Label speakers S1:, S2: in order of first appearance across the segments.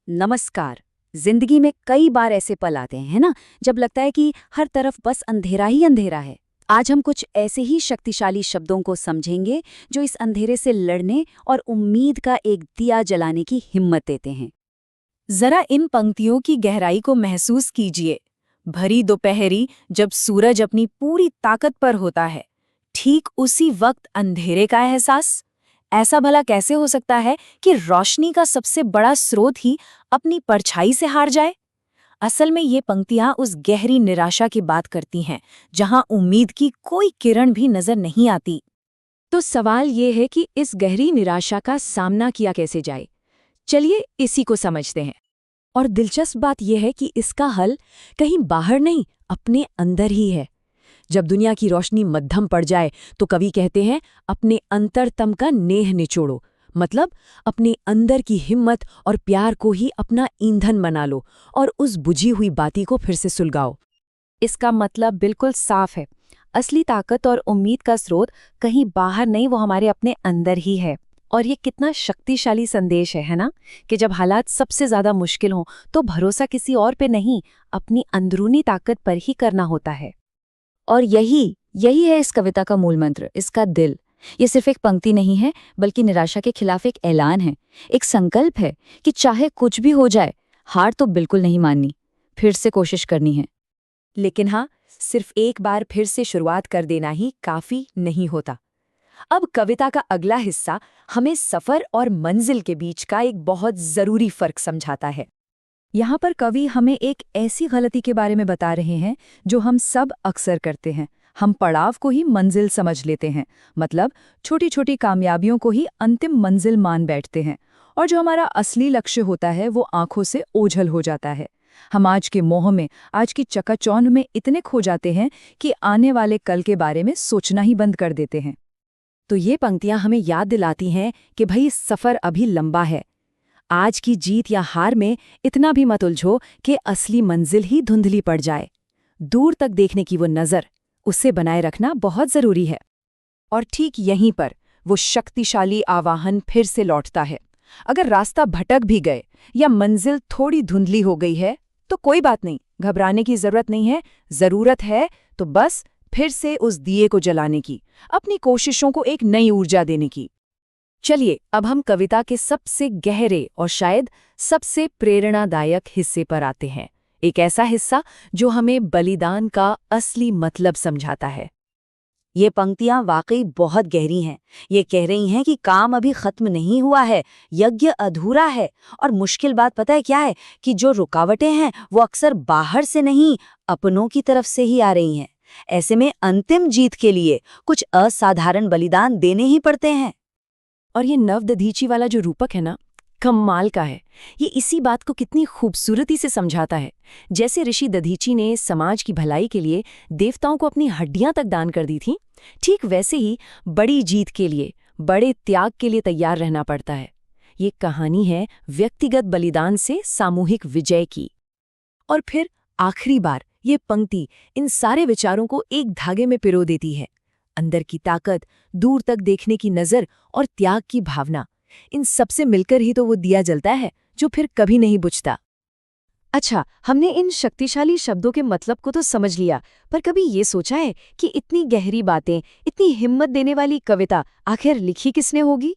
S1: नमस्कार। जिंदगी में कई बार ऐसे पल आते हैं, है ना, जब लगता है कि हर तरफ बस अंधेरा ही अंधेरा है। आज हम कुछ ऐसे ही शक्तिशाली शब्दों को समझेंगे जो इस अंधेरे से लड़ने और उम्मीद का एक दिया जलाने की हिम्मत देते हैं।
S2: जरा इन पंक्तियों की गहराई को महसूस कीजिए। भरी दोपहरी, जब सूरज अपनी पूरी ताकत पर होता है, ठीक उसी वक्त अंधेरे का एहसास। ऐसा भला कैसे हो सकता है कि रोशनी का सबसे बड़ा स्रोत ही अपनी परछाई से हार जाए? असल में ये पंक्तियां उस गहरी निराशा की बात करती हैं, जहां उम्मीद की कोई किरण भी नजर नहीं आती।
S1: तो सवाल ये है कि इस गहरी निराशा का सामना किया कैसे जाए। चलिए इसी को समझते हैं। और दिलचस्प बात यह है कि इसका हल कहीं बाहर नहीं, अपने अंदर ही है। जब दुनिया की रोशनी मध्यम पड़ जाए तो कवि कहते हैं, अपने अंतरतम का नेह निचोड़ो। मतलब अपने अंदर की हिम्मत और प्यार को ही अपना ईंधन बना लो और उस बुझी हुई बाती को फिर से सुलगाओ। इसका मतलब बिल्कुल साफ है। असली ताकत और उम्मीद का स्रोत कहीं बाहर नहीं, वो हमारे अपने अंदर ही है। और ये कितना शक्तिशाली संदेश है ना, कि जब हालात सबसे ज्यादा मुश्किल हों तो भरोसा किसी और पे नहीं, अपनी अंदरूनी ताकत पर ही करना होता है। और यही यही है इस कविता का मूल मंत्र, इसका दिल। ये सिर्फ एक पंक्ति नहीं है, बल्कि निराशा के खिलाफ एक ऐलान है, एक संकल्प है कि चाहे कुछ भी हो जाए, हार तो बिल्कुल नहीं माननी, फिर से कोशिश करनी है। लेकिन हाँ, सिर्फ एक बार फिर से शुरुआत कर देना ही काफी नहीं होता। अब कविता का अगला हिस्सा हमें सफर और मंजिल के बीच का एक बहुत जरूरी फर्क समझाता है। यहाँ पर कवि हमें एक ऐसी गलती के बारे में बता रहे हैं जो हम सब अक्सर करते हैं। हम पड़ाव को ही मंजिल समझ लेते हैं, मतलब छोटी छोटी कामयाबियों को ही अंतिम मंजिल मान बैठते हैं, और जो हमारा असली लक्ष्य होता है वो आंखों से ओझल हो जाता है। हम आज के मोह में, आज की चकाचौंध में इतने खो जाते हैं कि आने वाले कल के बारे में सोचना ही बंद कर देते हैं। तो ये पंक्तियां हमें याद दिलाती हैं कि भाई सफ़र अभी लंबा है। आज की जीत या हार में इतना भी मत उलझो कि असली मंजिल ही धुंधली पड़ जाए। दूर तक देखने की वो नज़र, उसे बनाए रखना बहुत ज़रूरी है। और ठीक यहीं पर वो शक्तिशाली आवाहन फिर से लौटता है। अगर रास्ता भटक भी गए या मंजिल थोड़ी धुंधली हो गई है तो कोई बात नहीं, घबराने की ज़रूरत नहीं है। ज़रूरत है तो बस फिर से उस दिए को जलाने की, अपनी कोशिशों को एक नई ऊर्जा देने की। चलिए अब हम कविता के सबसे गहरे और शायद सबसे प्रेरणादायक हिस्से पर आते हैं। एक ऐसा हिस्सा जो हमें बलिदान का असली मतलब समझाता है। ये पंक्तियां वाकई बहुत गहरी हैं। ये कह रही हैं कि काम अभी खत्म नहीं हुआ है, यज्ञ अधूरा है। और मुश्किल बात पता है क्या है, कि जो रुकावटें हैं वो अक्सर बाहर से नहीं, अपनों की तरफ से ही आ रही हैं। ऐसे में अंतिम जीत के लिए कुछ असाधारण बलिदान देने ही पड़ते हैं। और ये नवदधीची वाला जो रूपक है ना, कमाल का है। ये इसी बात को कितनी खूबसूरती से समझाता है। जैसे ऋषि दधीची ने समाज की भलाई के लिए देवताओं को अपनी हड्डियां तक दान कर दी थी, ठीक वैसे ही बड़ी जीत के लिए, बड़े त्याग के लिए तैयार रहना पड़ता है। ये कहानी है व्यक्तिगत बलिदान से सामूहिक विजय की। और फिर आखिरी बार ये पंक्ति इन सारे विचारों को एक धागे में पिरो देती है। अंदर की ताकत, दूर तक देखने की नज़र और त्याग की भावना, इन सबसे मिलकर ही तो वो दिया जलता है जो फिर कभी नहीं बुझता। अच्छा, हमने इन शक्तिशाली शब्दों के मतलब को तो समझ लिया, पर कभी ये सोचा है कि इतनी गहरी बातें, इतनी हिम्मत देने वाली कविता आखिर लिखी किसने होगी?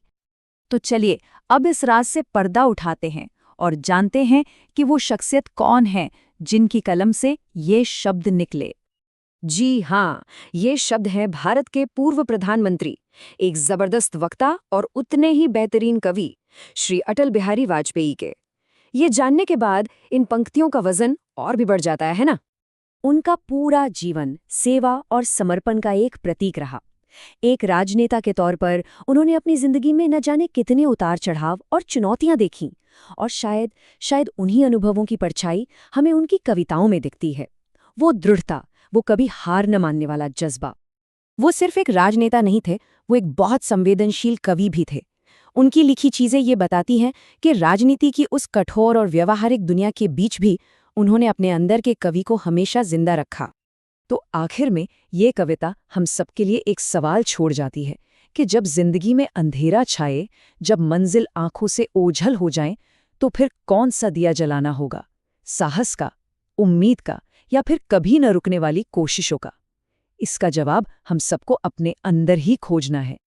S1: तो चलिए अब इस राज से पर्दा उठाते हैं और जानते हैं कि वो शख्सियत कौन है जिनकी कलम से ये शब्द निकले। जी हाँ, ये शब्द हैं भारत के पूर्व प्रधानमंत्री, एक जबरदस्त वक्ता और उतने ही बेहतरीन कवि, श्री अटल बिहारी वाजपेयी के। ये जानने के बाद इन पंक्तियों का वजन और भी बढ़ जाता है ना। उनका पूरा जीवन सेवा और समर्पण का एक प्रतीक रहा। एक राजनेता के तौर पर उन्होंने अपनी जिंदगी में न जाने कितने उतार चढ़ाव और चुनौतियां देखीं, और शायद उन्हीं अनुभवों की परछाई हमें उनकी कविताओं में दिखती है। वो दृढ़ता, वो कभी हार न मानने वाला जज्बा। वो सिर्फ एक राजनेता नहीं थे, वो एक बहुत संवेदनशील कवि भी थे। उनकी लिखी चीजें ये बताती हैं कि राजनीति की उस कठोर और व्यावहारिक दुनिया के बीच भी उन्होंने अपने अंदर के कवि को हमेशा जिंदा रखा। तो आखिर में ये कविता हम सबके लिए एक सवाल छोड़ जाती है कि जब जिंदगी में अंधेरा छाए, जब मंजिल आंखों से ओझल हो जाए, तो फिर कौन सा दिया जलाना होगा? साहस का, उम्मीद का, या फिर कभी न रुकने वाली कोशिशों का? इसका जवाब हम सबको अपने अंदर ही खोजना है।